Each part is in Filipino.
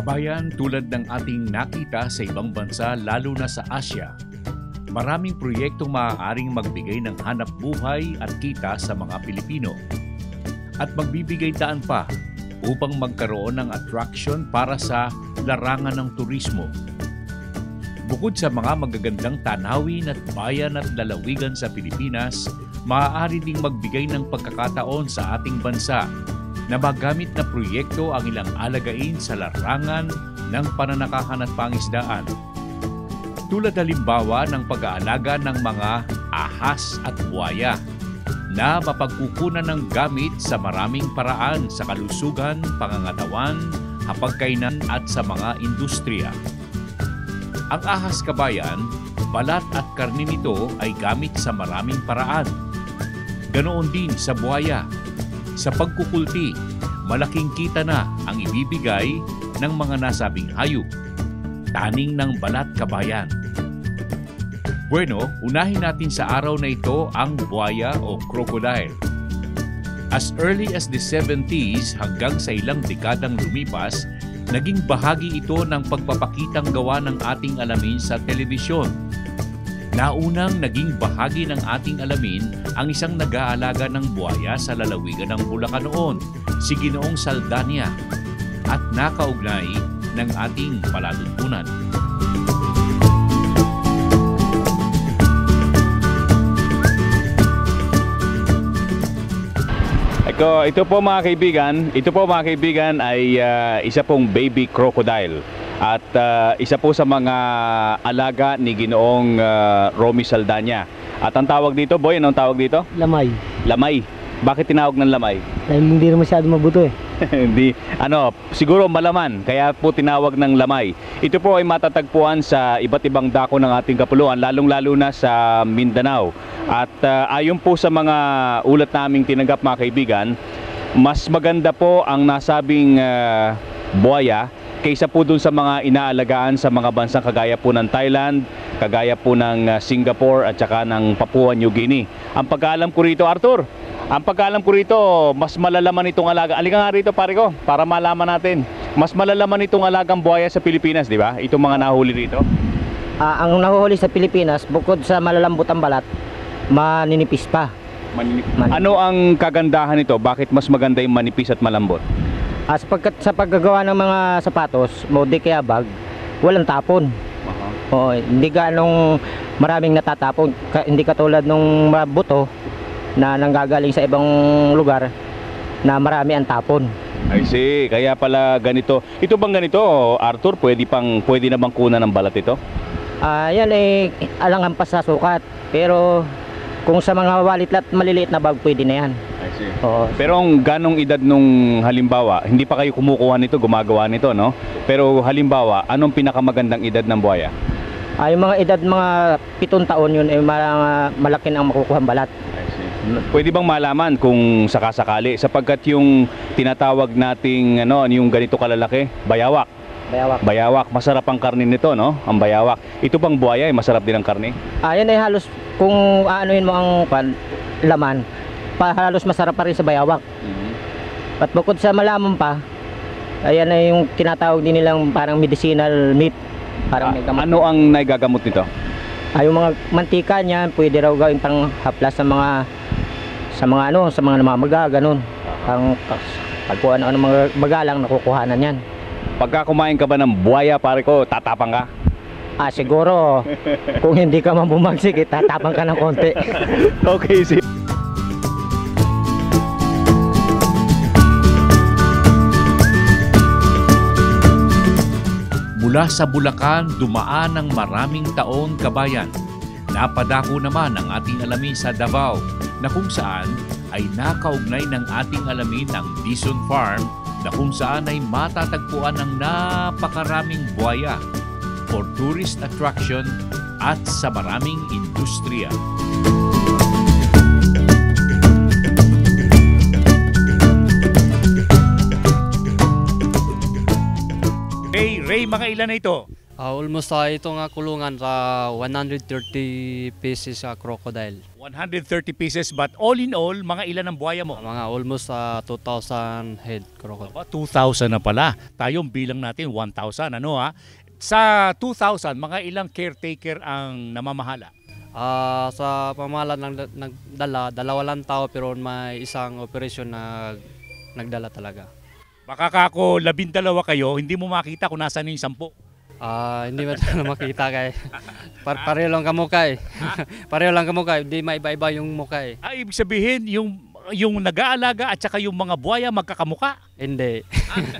Kabayan, tulad ng ating nakita sa ibang bansa lalo na sa Asia, maraming proyektong maaaring magbigay ng hanap buhay at kita sa mga Pilipino at magbibigay daan pa upang magkaroon ng attraction para sa larangan ng turismo. Bukod sa mga magagandang tanawin at bayan at lalawigan sa Pilipinas, maaari ding magbigay ng pagkakataon sa ating bansa na magamit na proyekto ang ilang alagain sa larangan ng pananakahan at pangisdaan. Tulad halimbawa ng pag-aalaga ng mga ahas at buwaya na mapagkukunan ng gamit sa maraming paraan sa kalusugan, pangangatawan, hapagkainan at sa mga industriya. Ang ahas, kabayan, balat at karne nito ay gamit sa maraming paraan. Ganoon din sa buwaya. Sa pagkukulti, malaking kita na ang ibibigay ng mga nasabing hayop. Taning ng balat, kabayan. Bueno, unahin natin sa araw na ito ang buwaya o crocodile. As early as the 70s hanggang sa ilang dekadang lumipas, naging bahagi ito ng pagpapakitang gawa ng ating alamin sa telebisyon. Naunang naging bahagi ng ating alamin ang isang nag-aalaga ng buwaya sa lalawigan ng Bulacan noon, si Ginoong Saldana, at nakaugnay ng ating palatuntunan. Ito po mga kaibigan ay isa pong baby crocodile. At isa po sa mga alaga ni Ginoong Romy Saldana. At ang tawag dito, boy, anong tawag dito? Lamay. Lamay. Bakit tinawag ng lamay? Dahil hindi rin masyado mabuto eh. Hindi, siguro malaman, kaya po tinawag ng lamay. Ito po ay matatagpuan sa iba't ibang dako ng ating kapuluan, lalong-lalo na sa Mindanao. At ayon po sa mga ulat naming tinanggap mga kaibigan, mas maganda po ang nasabing buwaya kaysa po dun sa mga inaalagaan sa mga bansang kagaya po ng Thailand, kagaya po ng Singapore at saka ng Papua New Guinea. Ang pagkaalam ko rito, Arthur, mas malalaman itong alaga. Alika nga rito, pare ko, para malaman natin. Mas malalaman itong alagang buhaya sa Pilipinas, di ba? Itong mga nahuli rito. Ang nahuhuli sa Pilipinas, bukod sa malalambot ang balat, maninipis pa. Ano ang kagandahan nito? Bakit mas maganda yung manipis at malambot? Sapagkat sa paggagawa ng mga sapatos, mode kaya bag, walang tapon. Hindi ganong maraming natatapon. Hindi katulad nung buto na nanggagaling sa ibang lugar na marami ang tapon. I see, kaya pala ganito. Ito bang ganito, Arthur? Pwede namang kunan ng balat ito? Yan ay alangan pa sa sukat. Pero kung sa mga maliliit na bag, pwede na yan. I see. Pero ang ganong edad nung halimbawa, hindi pa kayo kumukuha nito, gumagawa nito, no? Pero halimbawa, anong pinakamagandang edad ng buhaya? Yung mga edad, mga 7 taon yun, ay malaki na ang makukuhang balat. Pwede bang malaman kung sakasakali, sapagkat yung tinatawag nating yung ganito kalalaki, bayawak. Bayawak, masarap ang karne nito, no? Ang bayawak. Ito bang buhaya ay masarap din ang karne? Yan ay halos, kung aanuhin mo ang laman, halos masarap pa rin sa bayawak. At bukod sa malaman pa, ayan ay yung tinatawag din nilang parang medicinal meat. Parang ano ang naigagamot nito? Yung mga mantika niyan, pwede raw gawing pang haplas sa mga namamaga, ganun. Pag mga magalang nakukuhanan yan. Pagka kumain ka ba ng buhaya, pare ko, tatapang ka? Siguro, kung hindi ka man bumagsik, tatapang ka ng konti. Okay, see. Mula sa Bulacan, dumaan ng maraming taon, kabayan. Napadako naman ang ating alamin sa Davao, na kung saan ay nakaugnay ng ating alamin ng Dizon Farm, na kung saan ay matatagpuan ng napakaraming buhaya for tourist attraction at sa maraming industriya. Ray, mga ilan na ito? Almost ito nga kulungan sa 130 pieces sa crocodile. 130 pieces, but all in all, mga ilan ang buhaya mo? Mga almost 2,000 head crocodile. 2,000 na pala. Tayong bilang natin 1,000, ano ha? Sa 2,000, mga ilang caretaker ang namamahala? Sa pamahalaan ng nagdala, 2 lang tao pero may isang operasyon na nagdala talaga. Baka kako 12 kayo, hindi mo makita kung nasaan yung 10. Hindi mo na makita kay pareho lang kamukha eh. Pareho lang kamukha, hindi maiba-iba yung mukha eh. Ibig sabihin, yung nag-aalaga at saka yung mga buhaya magkakamuka? Hindi.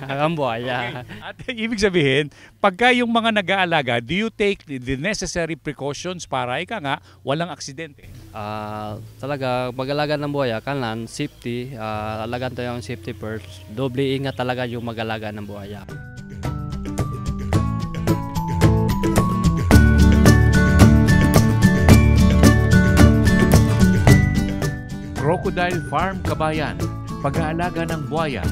Ang buhaya. Okay. At ibig sabihin, pagka yung mga nag-aalaga, do you take the necessary precautions para walang aksidente? Talaga, mag-alaga ng buhaya, kailangan safety, alagaan tayo yung safety first. Doble ingat talaga yung mag-alaga ng buhaya. Crocodile Farm Kabayan, pag-aalaga ng buhaya.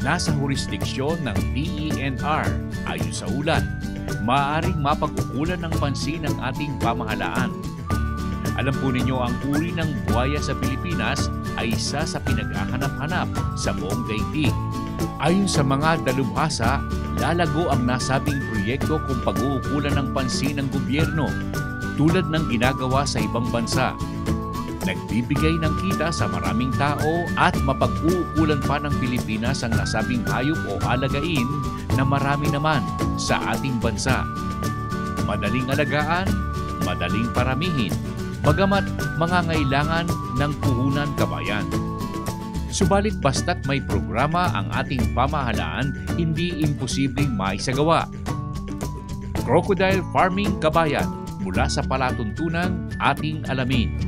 Nasa jurisdiksyon ng DENR ayon sa ulat. Maaaring mapag-ukulan ng pansin ng ating pamahalaan. Alam po ninyo ang uri ng buhaya sa Pilipinas ay isa sa pinaghahanap-hanap sa buong daigdig. Ayon sa mga dalubhasa, lalago ang nasabing proyekto kung pag-uukulan ng pansin ng gobyerno tulad ng ginagawa sa ibang bansa. Nagbibigay ng kita sa maraming tao at mapag-uukulan pa ng Pilipinas ang nasabing hayop o alagain na marami naman sa ating bansa. Madaling alagaan, madaling paramihin, bagamat mangangailangan ng puhunan kabayan. Subalit basta't may programa ang ating pamahalaan, hindi imposibleng maisagawa. Crocodile Farming Kabayan, mula sa palatuntunan ating alamin.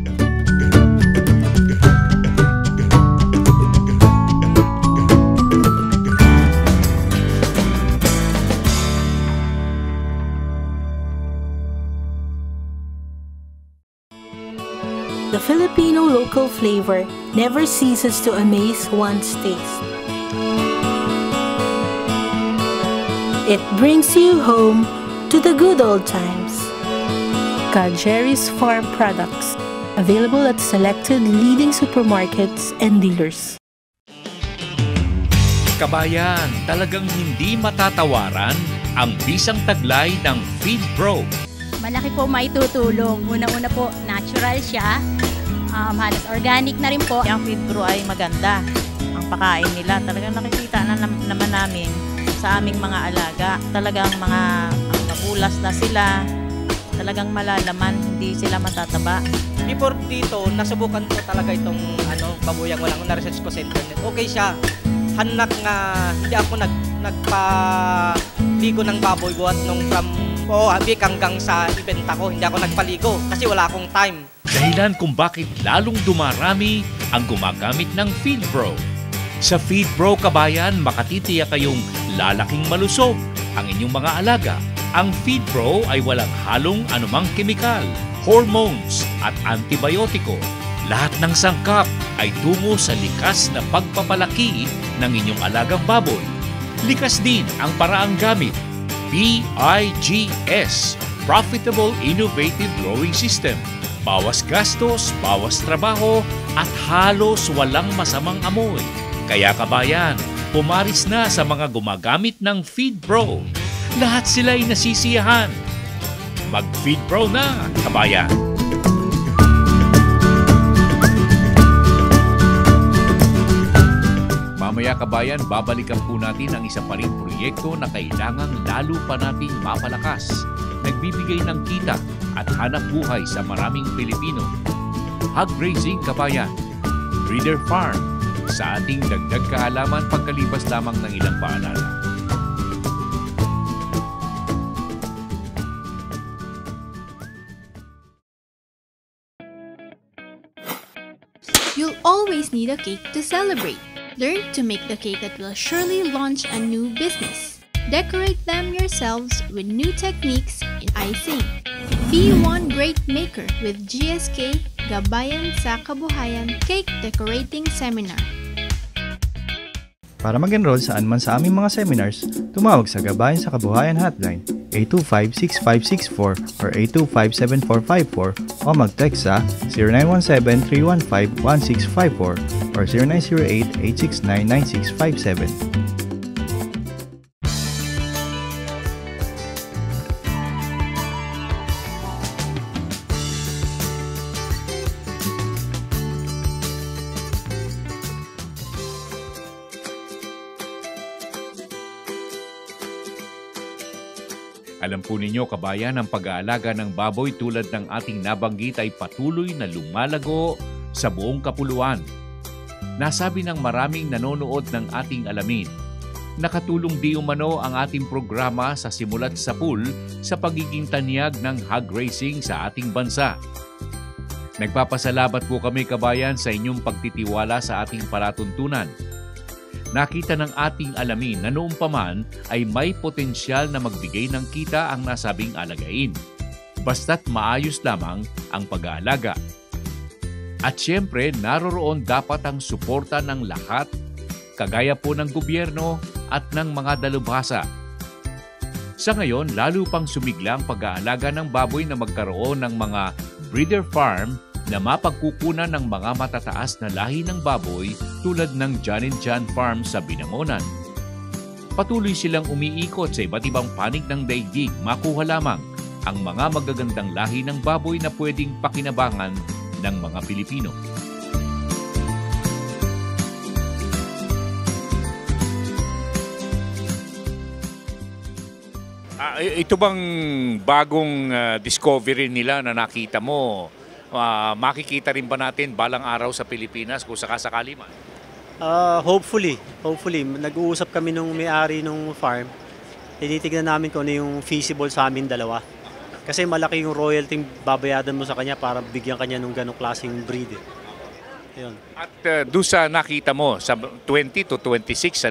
The Filipino local flavor never ceases to amaze one's taste. It brings you home to the good old times. Jerry's Farm Products, available at selected leading supermarkets and dealers. Kabayan, talagang hindi matatawaran ang bisang taglay ng Feed Pro. Malaki po maitutulong. Una-una po, natural siya. Halos organic na rin po. Yung Feed Pro ay maganda. Ang pakain nila, talagang nakikita na naman namin sa aming mga alaga. Talagang mga mabulas na sila. Talagang malalaman, hindi sila matataba. Before dito, nasubukan ko talaga itong babuyang walang na-research ko sa internet. Okay siya. Hanak nga, hindi ako nagpaligo ng baboy buhat nung from Habik hanggang sa ibenta ko. Hindi ako nagpaligo kasi wala akong time. Dahilan kung bakit lalong dumarami ang gumagamit ng Feed Pro. Sa Feed Pro Kabayan, makatitiyak kayong lalaking malusog ang inyong mga alaga. Ang Feed Pro ay walang halong anumang kemikal, hormones at antibiotiko. Lahat ng sangkap ay tungo sa likas na pagpapalaki ng inyong alagang baboy. Likas din ang paraang gamit. PIGS, Profitable Innovative Growing System. Bawas gastos, bawas trabaho, at halos walang masamang amoy. Kaya kabayan, pumaris na sa mga gumagamit ng Feed Pro. Lahat sila ay nasisiyahan. Mag-Feed Pro na, kabayan! Mamaya kabayan, babalikan po natin ang isa pa ring proyekto na kailangang lalo pa nating mapalakas. Nagbibigay ng kita at hanap buhay sa maraming Pilipino. Hog Raising Kabayan, Breeder Farm, sa ating dagdag kaalaman pagkalipas lamang ng ilang paalala. You'll always need a cake to celebrate. Learn to make the cake that will surely launch a new business. Decorate them yourselves with new techniques in icing. Be one great maker with GSK Gabayan sa Kabuhayan Cake Decorating Seminar. Para mag-enroll saan man sa aming mga seminars, tumawag sa Gabayan sa Kabuhayan Hotline 0917-825-6564 or 825-7454 o mag-text sa 0917-315-1654 or 0908-869-9657. Alam po ninyo kabayan, ang pag-aalaga ng baboy tulad ng ating nabanggit ay patuloy na lumalago sa buong kapuluan. Nasabi ng maraming nanonood ng ating alamin, nakatulong di umano ang ating programa sa simulat sa pool sa pagiging tanyag ng hog racing sa ating bansa. Nagpapasalamat po kami kabayan sa inyong pagtitiwala sa ating palatuntunan. Nakita ng ating alamin na noong paman ay may potensyal na magbigay ng kita ang nasabing alagain. Basta't maayos lamang ang pag-aalaga. At siyempre, naroroon dapat ang suporta ng lahat, kagaya po ng gobyerno at ng mga dalubhasa. Sa ngayon, lalo pang sumigla ang pag-aalaga ng baboy na magkaroon ng mga breeder farm na mapagkukunan ng mga matataas na lahi ng baboy tulad ng John & John Farm sa Binangonan. Patuloy silang umiikot sa iba't ibang panig ng daigdig, makuha lamang ang mga magagandang lahi ng baboy na pwedeng pakinabangan ng mga Pilipino. Ito bang bagong discovery nila na nakita mo? Makikita rin ba natin balang araw sa Pilipinas kung sakasakali man? Hopefully. Nag-uusap kami nung may-ari nung farm. Tinitignan namin kung ano yung feasible sa amin dalawa. Kasi malaki yung royalty babayadan mo sa kanya para bigyan kanya ng ganong klaseng breed. Yun. At doon sa nakita mo, sa 20 to 26,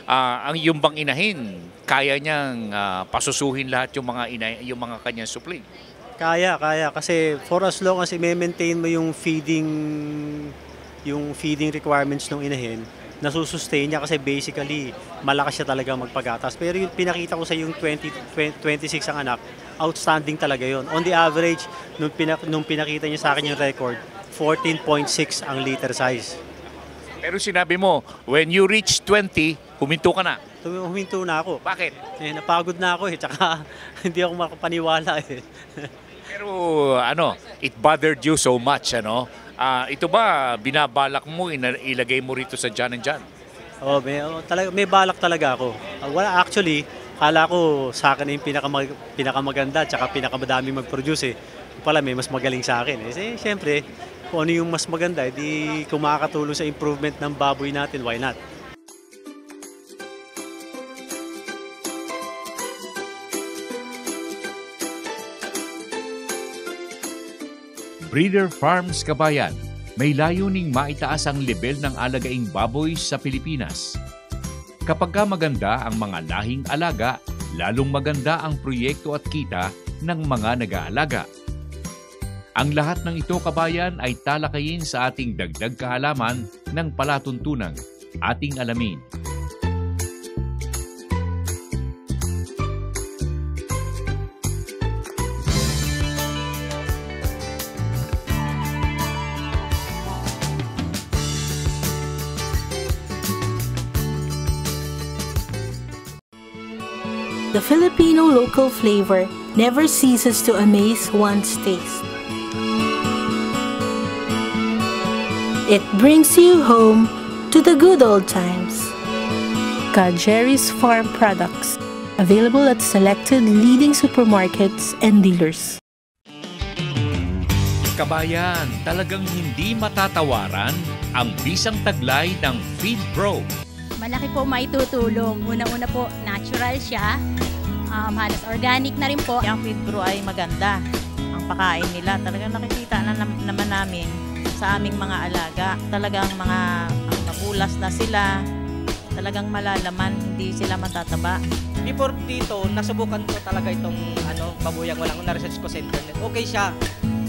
ang yung bang inahin, kaya niyang pasusuhin lahat yung mga kanyang supling? Kaya. Kasi for as long as i-maintain mo yung feeding requirements ng inahin, nasusustain niya kasi basically malakas siya talaga magpagatas. Pero yung pinakita ko sa yung 26 ang anak, outstanding talaga yon. On the average, nung pinakita niya sa akin yung record, 14.6 ang liter size. Pero sinabi mo, when you reach 20, huminto ka na. Huminto na ako. Bakit? Napagod na ako tsaka hindi ako makapaniwala Pero it bothered you so much, ito ba binabalak mo, ilagay mo rito sa John & John? May balak talaga ako. Actually, kala ko sa akin yung pinakamaganda tsaka pinakamadaming mag-produce Pala may mas magaling sa akin. Siyempre, kung ano yung mas maganda, di kumakatulong sa improvement ng baboy natin, why not? Breeder Farms Kabayan, may layuning maitaas ang level ng alagaing baboy sa Pilipinas. Kapag maganda ang mga lahing alaga, lalong maganda ang proyekto at kita ng mga nag-aalaga. Ang lahat ng ito kabayan ay talakayin sa ating dagdag kaalaman ng palatuntunang ating alamin. The Filipino local flavor never ceases to amaze one's taste. It brings you home to the good old times. Jerry's Farm Products, available at selected leading supermarkets and dealers. Kabayan, talagang hindi matatawaran ang bisang taglay ng Feed Pro. Malaki po maitutulong. Una-una po, natural siya. Halos organic na rin po. Yung Feed Pro ay maganda. Ang pakain nila, talagang nakikita naman namin sa aming mga alaga. Talagang ang mabulas na sila. Talagang malalaman, hindi sila matataba. Before dito, nasubukan ko talaga itong babuyang walang na-research ko sa internet. Okay siya.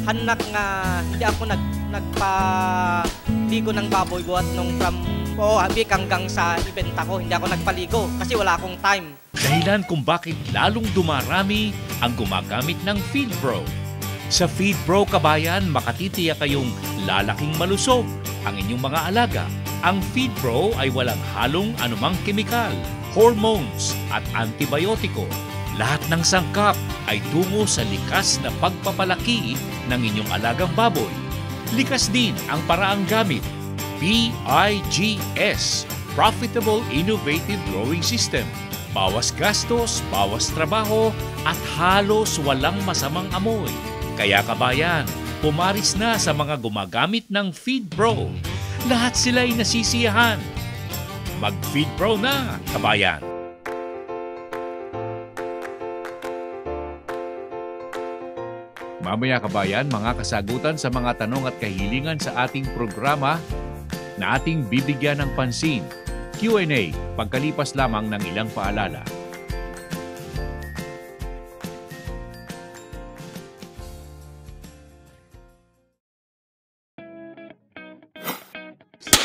Hanak nga, hindi ako nagpaligo ng baboy buhat nung from week hanggang sa ibenta ko. Hindi ako nagpaligo kasi wala akong time. Dahilan kung bakit lalong dumarami ang gumagamit ng FeedPro. Sa FeedPro kabayan, makatitiyak kayong lalaking malusog ang inyong mga alaga. Ang FeedPro ay walang halong anumang kemikal, hormones at antibiotiko. Lahat ng sangkap ay tungo sa likas na pagpapalaki ng inyong alagang baboy. Likas din ang paraang gamit. PIGS, Profitable Innovative Growing System. Bawas gastos, bawas trabaho, at halos walang masamang amoy. Kaya kabayan, pumaris na sa mga gumagamit ng FeedPro. Lahat sila'y nasisiyahan. Mag-FeedPro na, kabayan! Mamaya kabayan, mga kasagutan sa mga tanong at kahilingan sa ating programa na ating bibigyan ng pansin. Q&A, pagkalipas lamang ng ilang paalala.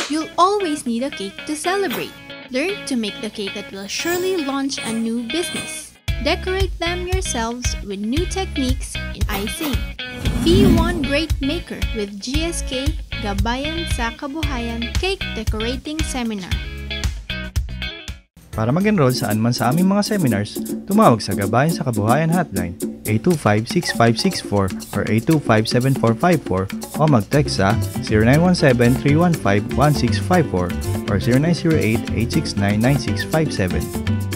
You'll always need a cake to celebrate. Learn to make the cake that will surely launch a new business. Decorate them yourselves with new techniques in icing. Be one great maker with GSK Gabayan sa Kabuhayan Cake Decorating Seminar. Para mag-enroll saan man sa aming mga seminars, tumawag sa Gabayan sa Kabuhayan Hotline 825-6564 or 825-7454 o mag-text sa 0917-315-1654 or 0908-869-9657.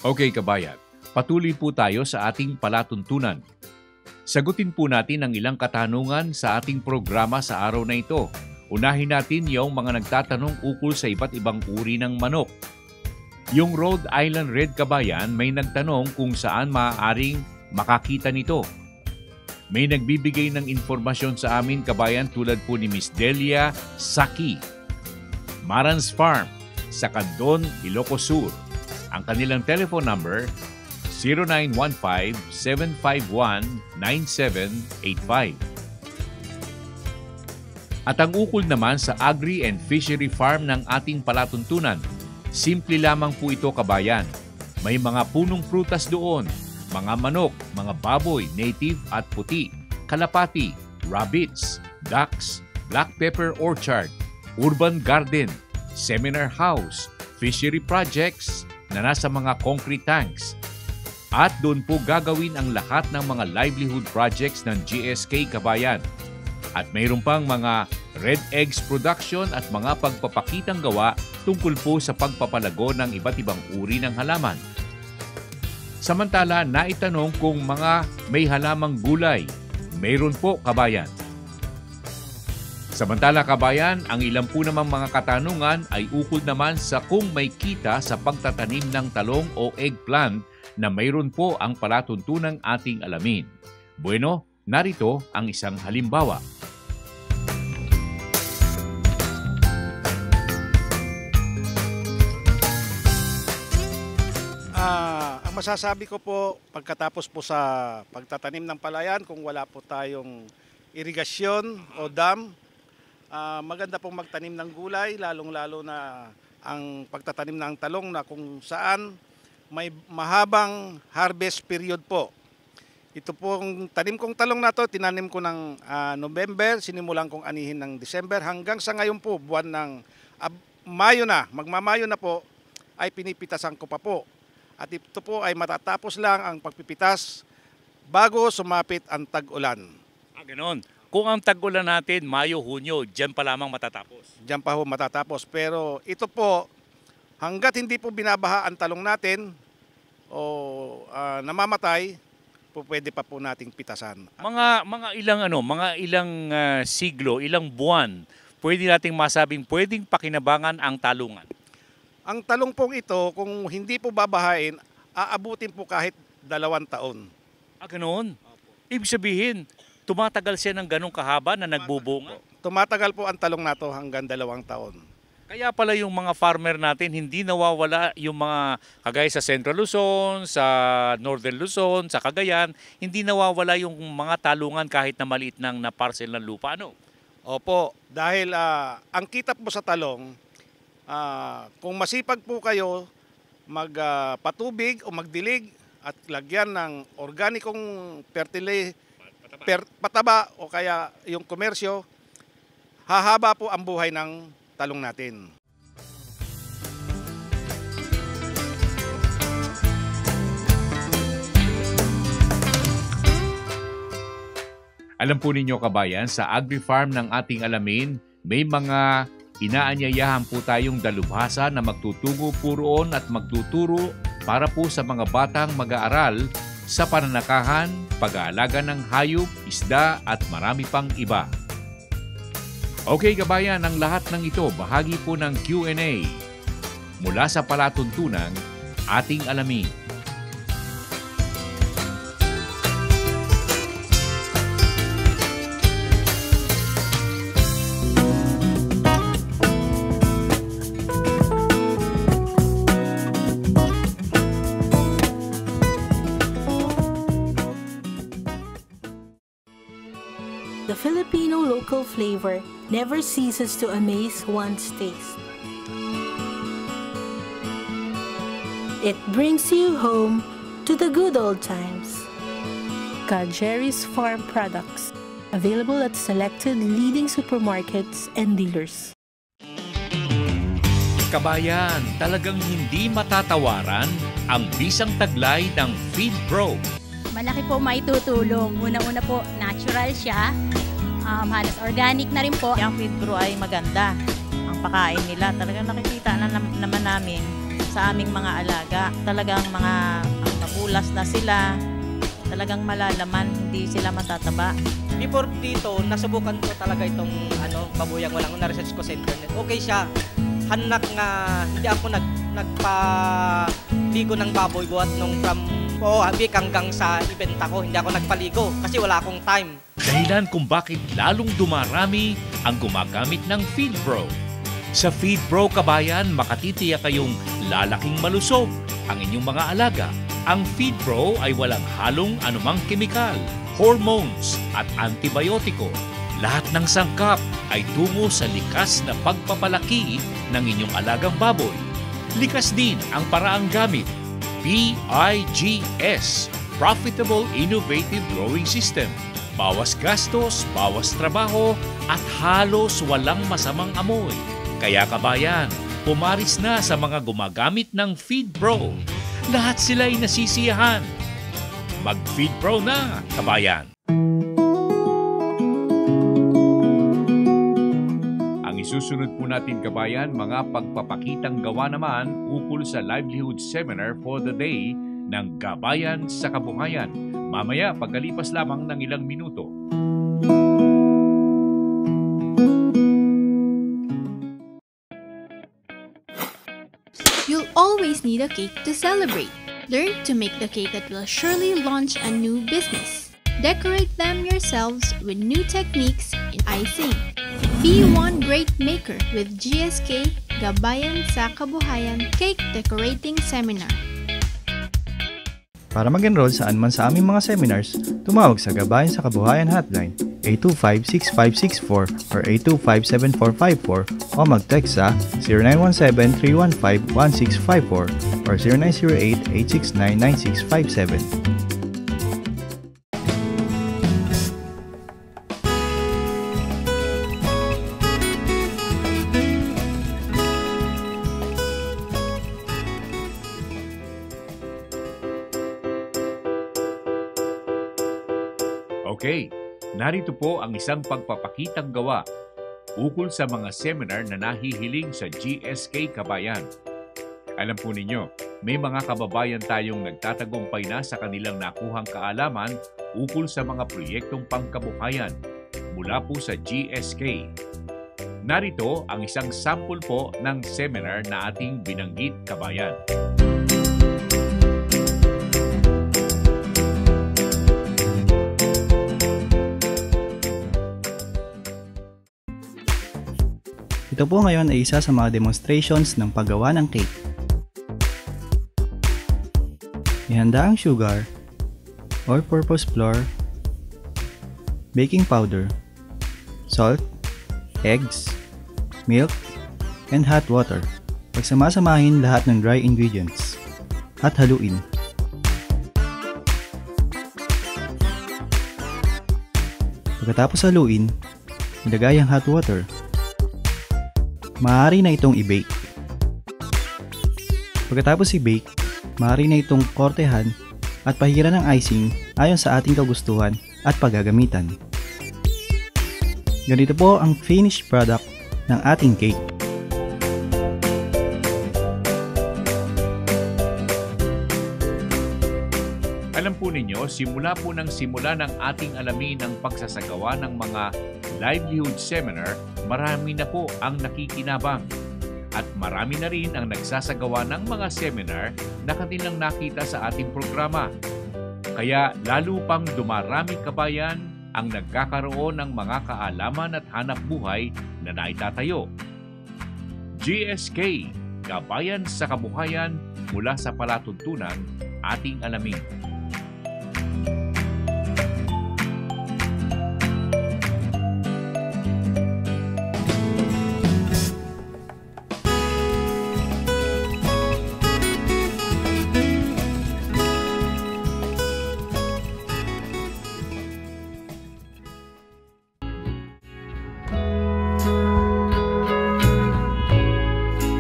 Okay kabayan, patuloy po tayo sa ating palatuntunan. Sagutin po natin ang ilang katanungan sa ating programa sa araw na ito. Unahin natin yung mga nagtatanong ukol sa iba't ibang uri ng manok. Yung Rhode Island Red kabayan may nagtanong kung saan maaaring makakita nito. May nagbibigay ng informasyon sa amin kabayan tulad po ni Miss Delia Saki, Marans Farm, sa Candon, Ilocos Sur. Ang kanilang telephone number 0915-751-9785. At ang ukol naman sa Agri and Fishery Farm ng ating palatuntunan, simple lamang po ito kabayan. May mga punong prutas doon, mga manok, mga baboy, native at puti, kalapati, rabbits, ducks, black pepper orchard, urban garden, seminar house, fishery projects, na nasa mga concrete tanks. At doon po gagawin ang lahat ng mga livelihood projects ng GSK Kabayan. At mayroon pang mga red eggs production at mga pagpapakitang gawa tungkol po sa pagpapalago ng iba't ibang uri ng halaman. Samantala, naitanong kung mga may halamang gulay. Mayroon po kabayan. Samantala kabayan, ang ilang po namang mga katanungan ay ukol naman sa kung may kita sa pagtatanim ng talong o eggplant na mayroon po ang palatuntunang ating alamin. Bueno, narito ang isang halimbawa. Ang masasabi ko po pagkatapos po sa pagtatanim ng palayan, kung wala po tayong irigasyon o dam, maganda pong magtanim ng gulay, lalong-lalo na ang pagtatanim ng talong na kung saan may mahabang harvest period po. Ito pong tanim kong talong na to, tinanim ko ng November, sinimulan kong anihin ng December, hanggang sa ngayon po, buwan ng Mayo na, magmamayo na po, ay pinipitasan ko pa po. At ito po ay matatapos lang ang pagpipitas bago sumapit ang tag-ulan. Ganon. Kung ang tag-ulan natin, Mayo, Hunyo, dyan pa lamang matatapos. Dyan pa ho matatapos. Pero ito po, hanggat hindi po binabaha ang talong natin o namamatay, po pwede pa po nating pitasan. Mga ilang siglo, ilang buwan, pwede nating masabing pwedeng pakinabangan ang talungan. Ang talong pong ito, kung hindi po babahain, aabutin po kahit 2 taon. Ganoon? Ibig sabihin, tumatagal siya ng ganong kahaba na nagbubunga? Tumatagal po ang talong na to hanggang 2 taon. Kaya pala yung mga farmer natin hindi nawawala yung mga kagaya sa Central Luzon, sa Northern Luzon, sa Cagayan, hindi nawawala yung mga talungan kahit na maliit na parcel ng lupa, ano? Opo, dahil ang kita po sa talong, kung masipag po kayo, magpatubig o magdilig at lagyan ng organikong pataba o kaya yung komersyo, hahaba po ang buhay ng talong natin. Alam po ninyo kabayan, sa agri-farm ng ating alamin, may mga inaanyayahan po tayong dalubhasa na magtutungo po roon at magtuturo para po sa mga batang mag-aaral sa pananakahan, pag-aalaga ng hayop, isda at marami pang iba. Okay kabayan, ang lahat ng ito bahagi po ng Q&A mula sa palatuntunan ating alamin. The Filipino local flavor never ceases to amaze one's taste. It brings you home to the good old times. Jerry's Farm Products, available at selected leading supermarkets and dealers. Kabayan, talagang hindi matatawaran ang bisang taglay ng Feed Pro. Malaki po maitutulong. Una-una po, natural siya. Halos organic na rin po. Yung Feed Pro ay maganda. Ang pakain nila, talagang nakikita na naman namin sa aming mga alaga. Talagang mga mabulas na sila. Talagang malalaman, hindi sila matataba. Before dito, nasubukan ko talaga itong babuyang walang na-research ko sa internet. Okay siya. Hanak nga, hindi ako nagpaligo ng baboy buhat nung from week hanggang sa event ako. Hindi ako nagpaligo kasi wala akong time. Dahilan kung bakit lalong dumarami ang gumagamit ng Feed Pro. Sa Feed Pro kabayan, makatitiyak kayong lalaking malusog ang inyong mga alaga. Ang Feed Pro ay walang halong anumang kemikal, hormones at antibiotiko. Lahat ng sangkap ay tungo sa likas na pagpapalaki ng inyong alagang baboy. Likas din ang paraang gamit. PIGS, Profitable Innovative Growing System. Bawas gastos, bawas trabaho, at halos walang masamang amoy. Kaya kabayan, pumaris na sa mga gumagamit ng Feed Pro. Lahat sila ay nasisiyahan. Mag-Feed Pro na, kabayan! Ang isusunod po natin kabayan, mga pagpapakitang gawa naman ukol sa livelihood seminar for the day ng Gabayan sa Kabuhayan. Mamaya pagkalipas lamang ng ilang minuto. You'll always need a cake to celebrate. Learn to make the cake that will surely launch a new business. Decorate them yourselves with new techniques in icing. Be one great maker with GSK Gabayan sa Kabuhayan Cake Decorating Seminar. Para mag-enroll saan man sa aming mga seminars, tumawag sa Gabayan sa Kabuhayan Hotline 825-6564 or 825-7454 o mag-text sa 0917-315-1654 or 0908-869-9657. Okay, narito po ang isang pagpapakitang gawa ukol sa mga seminar na nahihiling sa GSK Kabayan. Alam po ninyo, may mga kababayan tayong nagtatagumpay na sa kanilang nakuhang kaalaman ukol sa mga proyektong pangkabuhayan mula po sa GSK. Narito ang isang sample po ng seminar na ating binanggit kabayan. Ito po ngayon ay isa sa mga demonstrations ng paggawa ng cake. Ihanda ang sugar, all-purpose flour, baking powder, salt, eggs, milk, and hot water. Pagsamasamahin lahat ng dry ingredients at haluin. Pagkatapos haluin, ilagay ang hot water. Maaari na itong i-bake. Pagkatapos i-bake, maaari na itong kortehan at pahiran ng icing ayon sa ating kagustuhan at paggagamitan. Ganito po ang finished product ng ating cake. Alam po ninyo, simula ng ating alamin ang pagsasagawa ng mga livelihood seminar, marami na po ang nakikinabang. At marami na rin ang nagsasagawa ng mga seminar na kanilang nakita sa ating programa. Kaya lalo pang dumarami kabayan ang nagkakaroon ng mga kaalaman at hanap buhay na naitatayo. GSK, Gabayan sa Kabuhayan mula sa palatuntunan, ating alamin.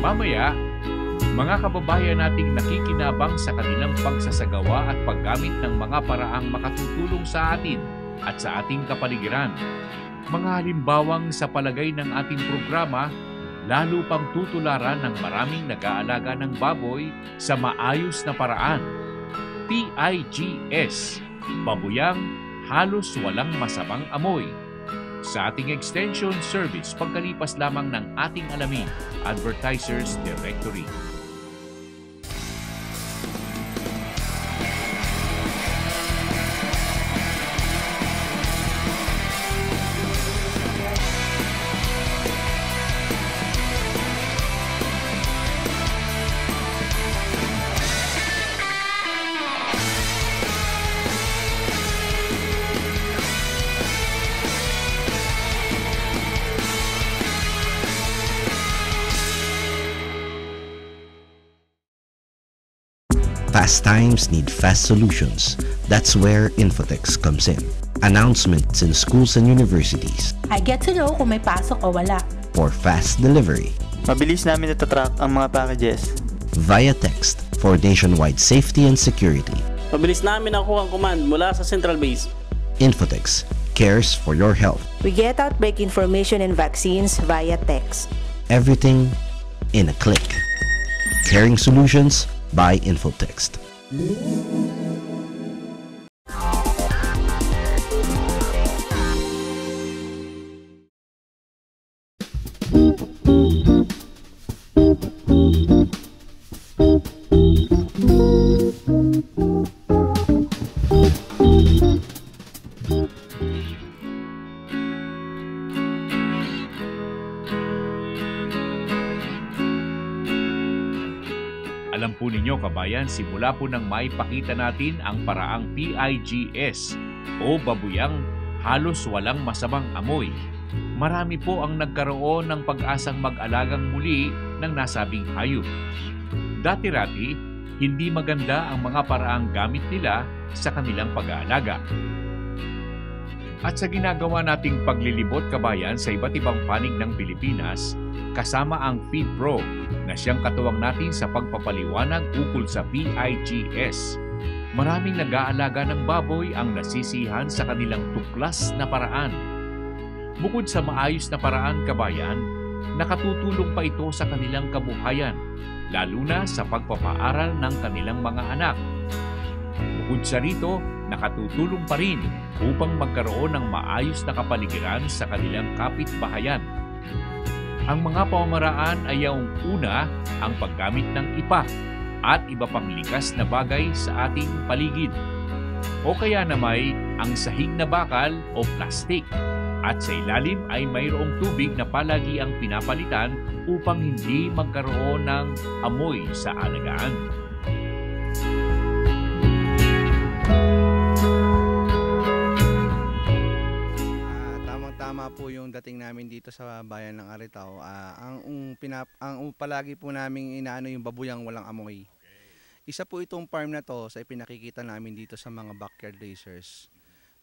Mamaya, mga kababayan nating nakikinabang sa kanilang pagsasagawa at paggamit ng mga paraang makatutulong sa atin at sa ating kapaligiran. Mga halimbawang sa palagay ng ating programa, lalo pang tutularan ng maraming nag-aalaga ng baboy sa maayos na paraan. PIGS, Babuyang Halos Walang Masamang Amoy. Sa ating extension service pagkalipas lamang ng ating alamin, Advertisers Directory. Fast times need fast solutions. That's where Infotex comes in. Announcements in schools and universities. I get to know kung may pasok o wala. For fast delivery. Mabilis namin natatrack ang mga packages. Via text for nationwide safety and security. Mabilis namin nakuha ang command mula sa central base. Infotex cares for your health. We get outbreak information and vaccines via text. Everything in a click. Caring solutions by Infotext. Alam po ninyo kabayan, simula po nang maipakita natin ang paraang PIGS o Babuyang Halos Walang Masamang Amoy, marami po ang nagkaroon ng pag-asang mag-alagang muli ng nasabing hayop. Dati-rati, hindi maganda ang mga paraang gamit nila sa kanilang pag-aalaga. At sa ginagawa nating paglilibot kabayan sa iba't ibang panig ng Pilipinas, kasama ang FeedPro na siyang katuwang natin sa pagpapaliwanag ukol sa PIGS. Maraming nag-aalaga ng baboy ang nasisihan sa kanilang tuklas na paraan. Bukod sa maayos na paraan kabayan, nakatutulong pa ito sa kanilang kabuhayan, lalo na sa pagpapaaral ng kanilang mga anak. Bukod sa rito, nakatutulong pa rin upang magkaroon ng maayos na kapaligiran sa kanilang kapitbahayan. Ang mga pamamaraan ay ang una, ang paggamit ng ipa at iba pang likas na bagay sa ating paligid. O kaya namay ang sahig na bakal o plastik. At sa ilalim ay mayroong tubig na palagi ang pinapalitan upang hindi magkaroon ng amoy sa alagaan. Tama po yung dating namin dito sa bayan ng Aritao. Ang palagi po naming inaano yung babuyang walang amoy. Isa po itong farm na to sa pinakikita namin dito sa mga backyard racers.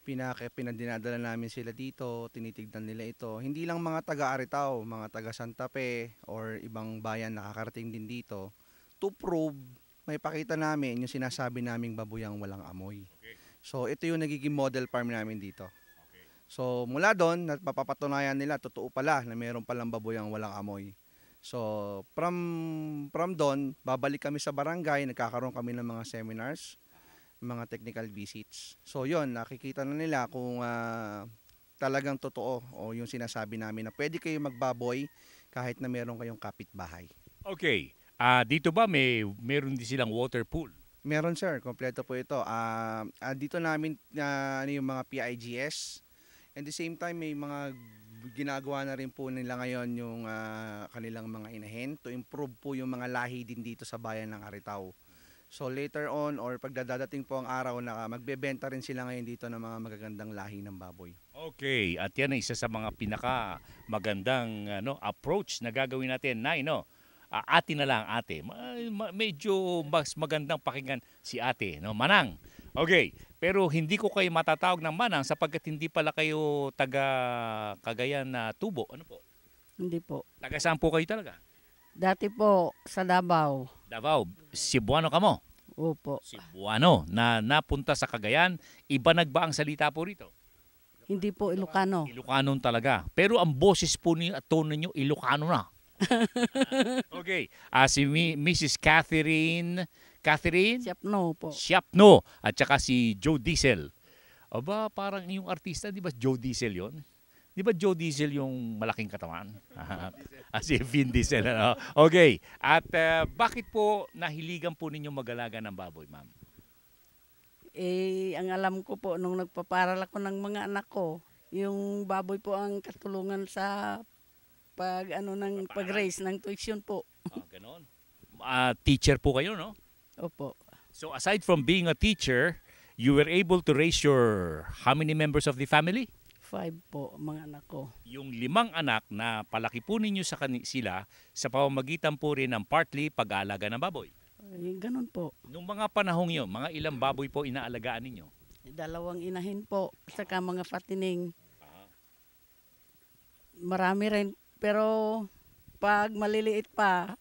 Pinadinadala namin sila dito, tinitignan nila ito. Hindi lang mga taga Aritao, mga taga Santa Fe or ibang bayan nakakarating din dito. To prove, may pakita namin yung sinasabi naming babuyang walang amoy. So ito yung nagiging model farm namin dito. So mula doon, napapatunayan nila, totoo pala na mayroon palang babuyang walang amoy. So from doon, babalik kami sa barangay, nagkakaroon kami ng mga seminars, mga technical visits. So yon, nakikita na nila kung talagang totoo o yung sinasabi namin na pwede kayo magbaboy kahit na meron kayong kapitbahay. Okay, dito ba meron din silang water pool? Meron sir, kompleto po ito. Dito namin yung mga PIGS. And the same time, may mga ginagawa na rin po nila ngayon yung kanilang mga inahin to improve po yung mga lahi din dito sa bayan ng Aritao. So later on or pagdadating po ang araw na magbebenta rin sila ngayon dito ng mga magagandang lahi ng baboy. Okay, at yan ay isa sa mga pinaka magandang approach na gagawin natin. Ate na lang, ate. Medyo mas magandang pakinggan si ate, Manang. Okay, pero hindi ko kayo matatawag ng Manang sapagkat hindi pala kayo taga Cagayan na Tubo. Ano po? Hindi po. Taga saan po kayo talaga? Dati po sa Davao. Davao, Cebuano ka mo? Opo. Cebuano na napunta sa Cagayan. Iba nagba ang salita po rito? Hindi po, Ilocano. Ilocano talaga. Pero ang boses po niyo at tono niyo, Ilocano na. Okay, si Mrs. Catherine Siapno po. Siapno at saka si Joe Diesel. Aba, parang yung artista, di ba Joe Diesel yon? Di ba Joe Diesel yung malaking katawan? Si Vin Diesel. Okay, at bakit po nahiligan po ninyo mag-alaga ng baboy, ma'am? Ang alam ko po, nung nagpaparal ako ng mga anak ko, yung baboy po ang katulungan sa pag-raise ng tuition po. Ganon. Teacher po kayo, no? Opo. So aside from being a teacher, you were able to raise your how many members of the family? 5 po, mga anak ko. Yung 5 anak na palaki po ninyo sila sa pamamagitan po rin ng partly pag-aalaga ng baboy. Ganon po. Nung mga panahong yun, mga ilang baboy po inaalagaan ninyo? 2 inahin po, saka mga patining. Marami rin, pero pag maliliit pa,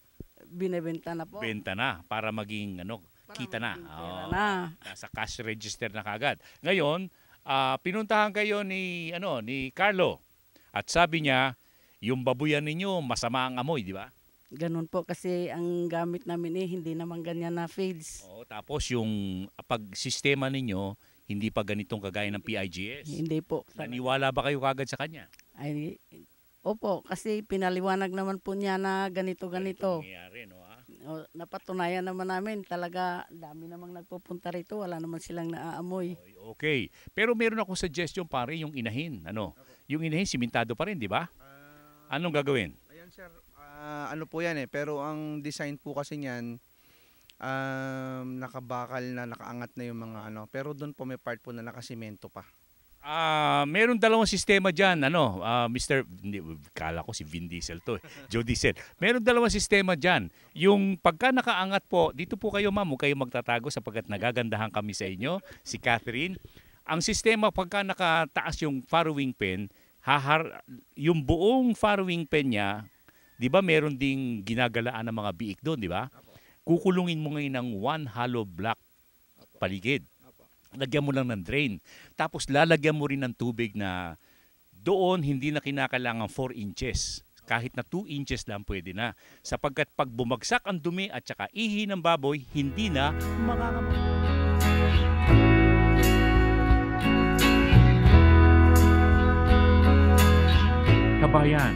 binebenta na po. Benta na para maging kita na. Nasa cash register na kagad. Ngayon, pinuntahan kayo ni Carlo at sabi niya, yung babuyan ninyo masama ang amoy, di ba? Ganun po kasi ang gamit namin hindi naman ganyan na feeds. Tapos yung pag-sistema ninyo, hindi pa ganitong kagaya ng PIGS. Hindi po. Naniwala ba kayo kagad sa kanya? Opo, kasi pinaliwanag naman po niya na ganito. Nangyayari, Napatunayan naman namin, talaga dami namang nagpupunta rito, wala naman silang naaamoy. Okay, pero meron akong suggestion pare, yung inahin. Yung inahin, simentado pa rin, di ba? Anong gagawin? Ayan sir, po yan pero ang design po kasi niyan, nakabakal na, nakaangat na yung mga pero doon po may part po na nakasimento pa. Meron 2 sistema dyan, kala ko si Vin Diesel to, Joe Diesel. Meron 2 sistema dyan. Yung pagka nakaangat po, dito po kayo ma'am, huwag kayo magtatago sapagkat nagagandahan kami sa inyo, si Catherine. Ang sistema pagka nakataas yung farrowing pen, yung buong farrowing pen niya, di ba meron ding ginagalaan ng mga biik doon, di ba? Kukulungin mo ngayon ng 1 hollow block paligid. Lagyan mo lang ng drain. Tapos lalagyan mo rin ng tubig na doon hindi na kinakailangan 4 inches. Kahit na 2 inches lang pwede na. Sapagkat pag bumagsak ang dumi at saka ihi ng baboy, hindi na makakamay. Kabayan,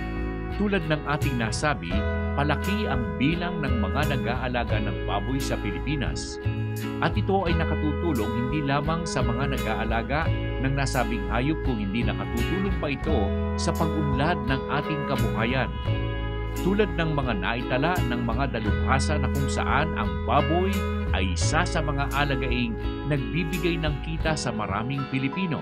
tulad ng ating nasabi, palaki ang bilang ng mga nag-aalaga ng baboy sa Pilipinas. At ito ay nakatutulong hindi lamang sa mga nag-aalaga ng nasabing hayop kung hindi nakatutulong pa ito sa pag-unlad ng ating kabuhayan. Tulad ng mga naitala ng mga dalubhasa na kung saan ang baboy ay isa sa mga alagaing nagbibigay ng kita sa maraming Pilipino.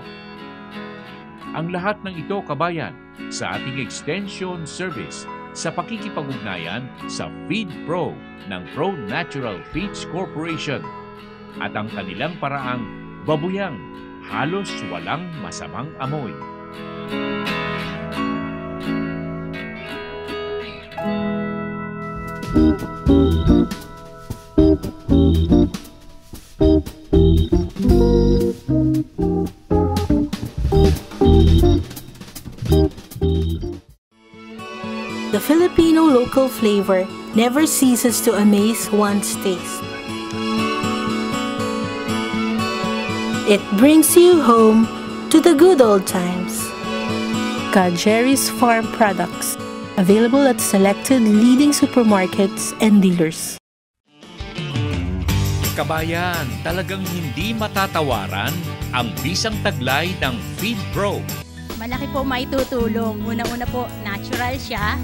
Ang lahat ng ito, kabayan, sa ating extension service sa pakikipag-ugnayan sa Feed Pro ng Pro Natural Feeds Corporation at ang kanilang paraang babuyang halos walang masamang amoy. The Filipino local flavor never ceases to amaze one's taste. It brings you home to the good old times. Jerry's Farm Products, available at selected leading supermarkets and dealers. Kabayan, talagang hindi matatawaran ang bisang taglay ng Feed Pro. Malaki po maitutulong. Una-una po, natural siya.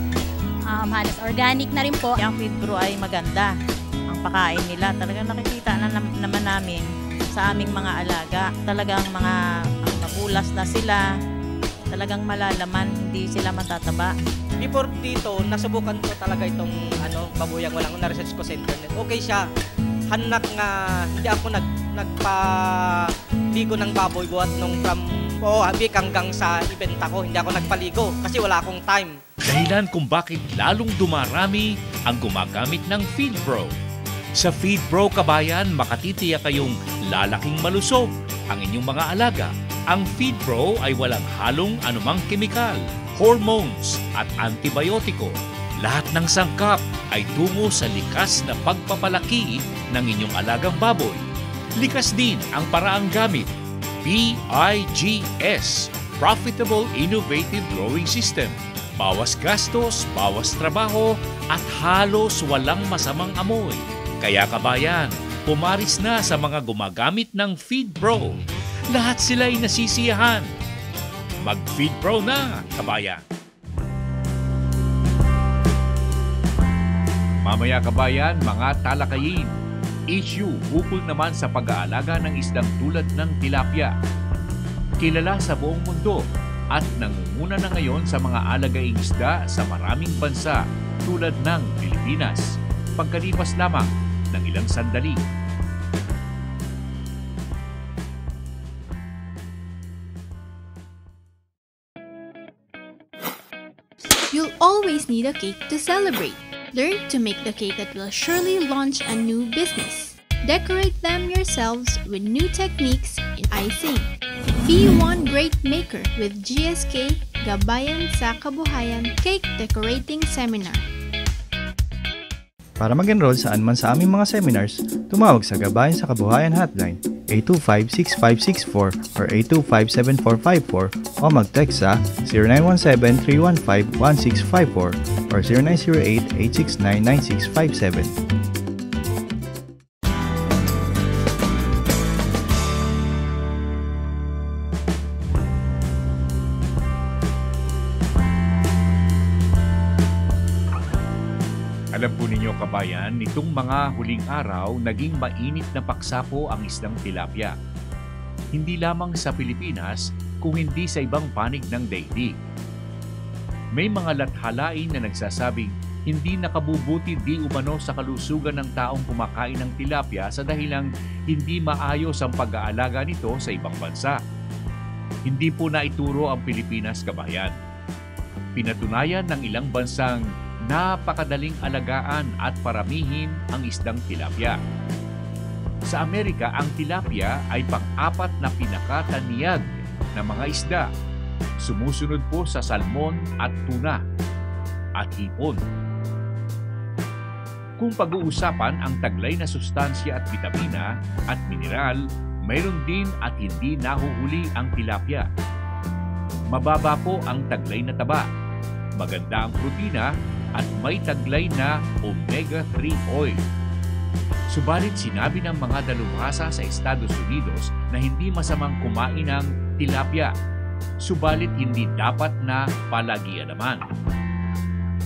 Halos organic na rin po. Ang Feed Pro ay maganda. Ang pakain nila, talagang nakikita na naman namin sa aming mga alaga. Talagang mga mabulas na sila. Talagang malalaman, hindi sila matataba. Before dito, nasubukan ko talaga itong babuyang walang na-research ko sa internet. Okay siya. Hanak nga, hindi ako nagpaligo ng baboy buhat nung from Habik hanggang sa ibenta ko. Hindi ako nagpaligo kasi wala akong time. Dahilan kung bakit lalong dumarami ang gumagamit ng Feed Pro. Sa Feed Pro, kabayan, makatitiyak kayong lalaking malusog ang inyong mga alaga. Ang Feed Pro ay walang halong anumang kemikal, hormones at antibiotiko. Lahat ng sangkap ay tungo sa likas na pagpapalaki ng inyong alagang baboy. Likas din ang paraang gamit. PIGS, Profitable Innovative Growing System. Bawas gastos, bawas trabaho, at halos walang masamang amoy. Kaya kabayan, pumaris na sa mga gumagamit ng Feed Pro. Lahat sila'y nasisiyahan. Mag-Feed Pro na, kabayan! Mamaya, kabayan, mga talakayin. Issue ukol naman sa pag-aalaga ng isdang tulad ng tilapia. Kilala sa buong mundo at nangunguna na ngayon sa mga alagaing isda sa maraming bansa tulad ng Pilipinas. Pagkalipas lamang ng ilang sandali. You'll always need a cake to celebrate. Learn to make the cake that will surely launch a new business. Decorate them yourselves with new techniques in icing. Be one great maker with GSK Gabayan sa Kabuhayan Cake Decorating Seminar. Para mag-enroll saan man sa aming mga seminars, tumawag sa Gabayan sa Kabuhayan Hotline 825-6564 or 825-7454 o mag-text sa 0917-315-1654 or 0908-869-9657. Alam po ninyo, kabayan, nitong mga huling araw, naging mainit na paksa po ang isdang tilapia. Hindi lamang sa Pilipinas, kung hindi sa ibang panig ng daigdig. May mga lathalain na nagsasabing hindi nakabubuti di umano sa kalusugan ng taong kumakain ng tilapia sa dahilang hindi maayos ang pag-aalaga nito sa ibang bansa. Hindi po naituro ang Pilipinas, kabayan. Pinatunayan ng ilang bansang napakadaling alagaan at paramihin ang isdang tilapia. Sa Amerika, ang tilapia ay pang-apat na pinakataniyag na mga isda. Sumusunod po sa salmon at tuna at hipon. Kung pag-uusapan ang taglay na sustansya at vitamina at mineral, mayroon din at hindi nahuhuli ang tilapia. Mababa po ang taglay na taba. Maganda ang protina at may taglay na omega-3 oil. Subalit sinabi ng mga dalubhasa sa Estados Unidos na hindi masamang kumain ng tilapia, subalit hindi dapat na palagialaman.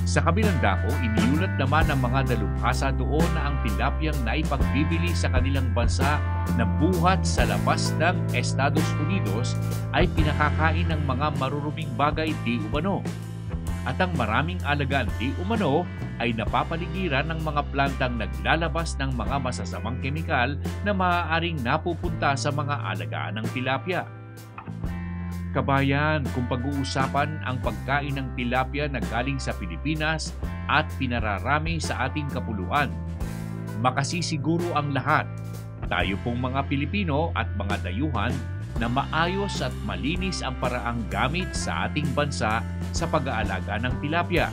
Sa kabilang dako, iniulat naman ng mga dalubhasa doon na ang tilapyang naipagbibili sa kanilang bansa na buhat sa labas ng Estados Unidos ay pinakakain ng mga maruruming bagay di umano. At ang maraming alagaan di umano ay napapaligiran ng mga plantang naglalabas ng mga masasamang kemikal na maaaring napupunta sa mga alagaan ng tilapia. Kabayan, kung pag-uusapan ang pagkain ng tilapia na galing sa Pilipinas at pinararami sa ating kapuluan, makasisiguro ang lahat, tayo pong mga Pilipino at mga dayuhan, na maayos at malinis ang paraang gamit sa ating bansa sa pag-aalaga ng tilapia.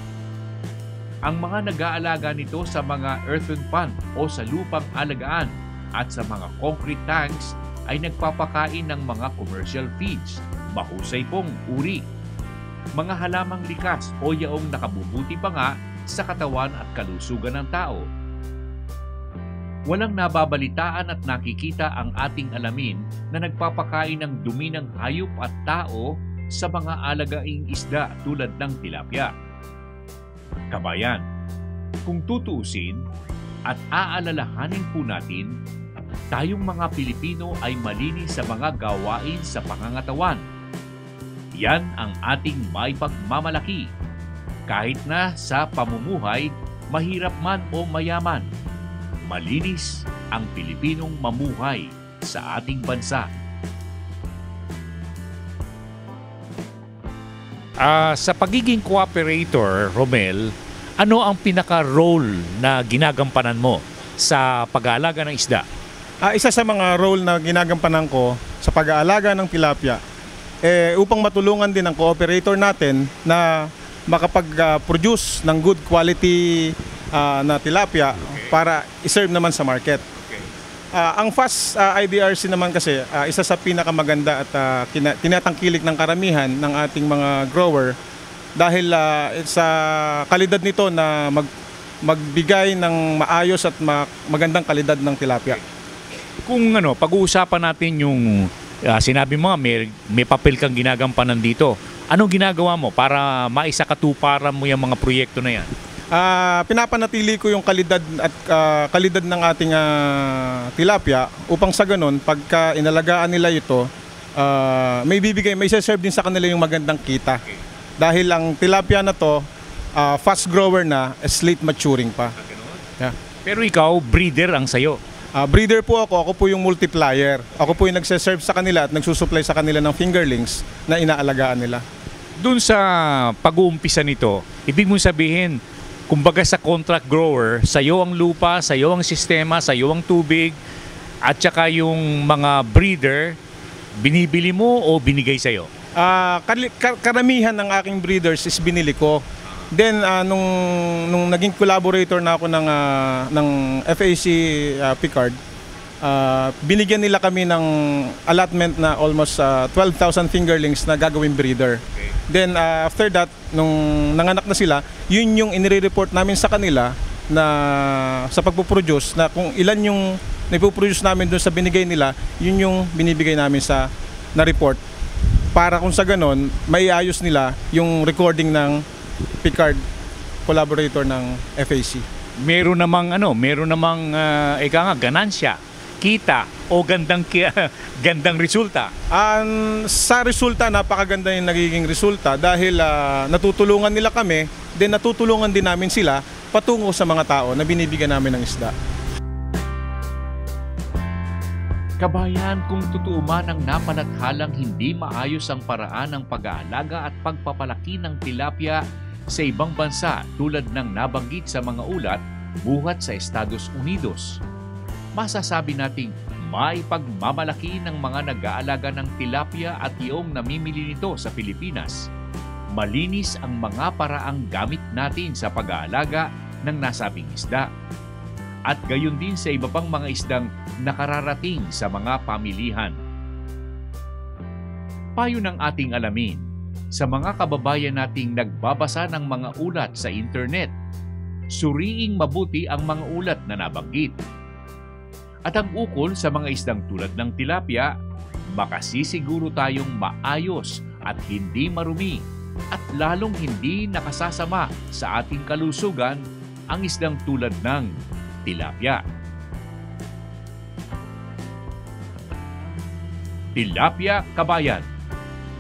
Ang mga nag-aalaga nito sa mga earthen pond o sa lupang alagaan at sa mga concrete tanks ay nagpapakain ng mga commercial feeds, mahusay pong uri, mga halamang likas o yaong nakabubuti pa nga sa katawan at kalusugan ng tao. Walang nababalitaan at nakikita ang ating alamin na nagpapakain ng dumi ng hayop at tao sa mga alagaing isda tulad ng tilapia. Kabayan, kung tutuusin at aalalahanin po natin, tayong mga Pilipino ay malinis sa mga gawain sa pangangatawan. Yan ang ating maipagmamalaki. Kahit na sa pamumuhay, mahirap man o mayaman, malinis ang Pilipinong mamuhay sa ating bansa. Sa pagiging cooperator, Romel, ano ang pinaka-role na ginagampanan mo sa pag-aalaga ng isda? Isa sa mga role na ginagampanan ko sa pag-aalaga ng tilapia, upang matulungan din ang cooperator natin na makapag-produce ng good quality na tilapia para i-serve naman sa market. Ang FAST IDRC naman kasi, isa sa pinakamaganda at tinatangkilik ng karamihan ng ating mga grower dahil sa kalidad nito na magbigay ng maayos at magandang kalidad ng tilapia. Kung pag-uusapan natin yung sinabi mo may papel kang ginagampanan dito. Anong ginagawa mo para maisakatuparan mo yung mga proyekto na yan? Pinapanatili ko yung kalidad at kalidad ng ating tilapia upang sa ganun pagka inalagaan nila ito, may i-serve din sa kanila yung magandang kita. Dahil ang tilapia na to fast grower na, late maturing pa. Yeah. Pero ikaw, breeder ang sayo. Breeder po ako po yung multiplier. Ako po yung nagse-serve sa kanila at nagsusupply sa kanila ng fingerlings na inaalagaan nila. Doon sa pag-uumpisa nito, ibig mong sabihin, kumbaga sa contract grower, sayo ang lupa, sayo ang sistema, sayo ang tubig, at saka yung mga breeder, binibili mo o binigay sayo? Karamihan ng aking breeders is binili ko. Then nung naging collaborator na ako ng FAC Picard, binigyan nila kami ng allotment na almost 12,000 fingerlings na gagawing breeder. Okay. Then after that, nung nanganak na sila, yun yung inire-report namin sa kanila na sa pagpo-produce, na kung ilan yung naipo-produce namin doon sa binigay nila, yun yung binibigay namin sa na-report. Para kung sa ganon, maiayos nila yung recording ng Picard collaborator ng FAC. Meron namang ganansya, kita o gandang resulta. Sa resulta, napakaganda yung nagiging resulta dahil natutulungan nila kami, then natutulungan din namin sila patungo sa mga tao na binibigyan namin ng isda. Kabayan, kung totoo man ang napalathalang hindi maayos ang paraan ng pag-aalaga at pagpapalaki ng tilapia sa ibang bansa tulad ng nabanggit sa mga ulat buhat sa Estados Unidos, masasabi nating maipagmamalaki ng mga nag-aalaga ng tilapia at iyong namimili nito sa Pilipinas. Malinis ang mga paraang gamit natin sa pag-aalaga ng nasabing isda. At gayon din sa iba pang mga isdang nakararating sa mga pamilihan. Payo ng ating alamin sa mga kababayan nating nagbabasa ng mga ulat sa internet, suriing mabuti ang mga ulat na nabanggit. At ang ukol sa mga isdang tulad ng tilapia, makasisiguro tayong maayos at hindi marumi at lalong hindi nakasasama sa ating kalusugan ang isdang tulad ng tilapia. Tilapia kabayan,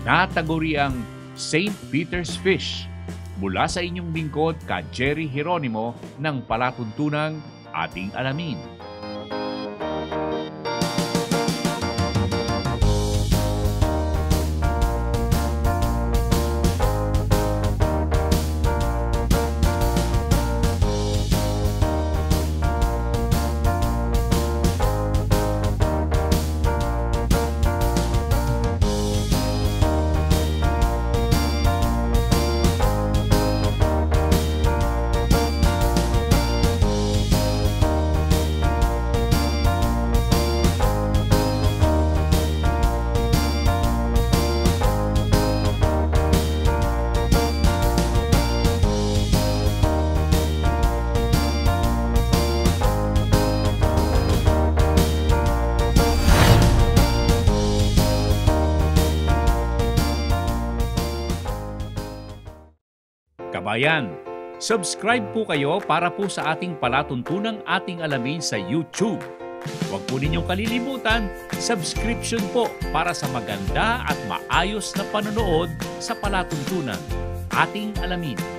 nataguriang St. Peter's Fish. Mula sa inyong lingkod ka Jerry Geronimo ng Palatuntunang Ating Alamin. Kabayan, subscribe po kayo para po sa ating palatuntunang Ating Alamin sa YouTube. Huwag po ninyong kalilimutan, subscription po para sa maganda at maayos na panonood sa palatuntunan Ating Alamin.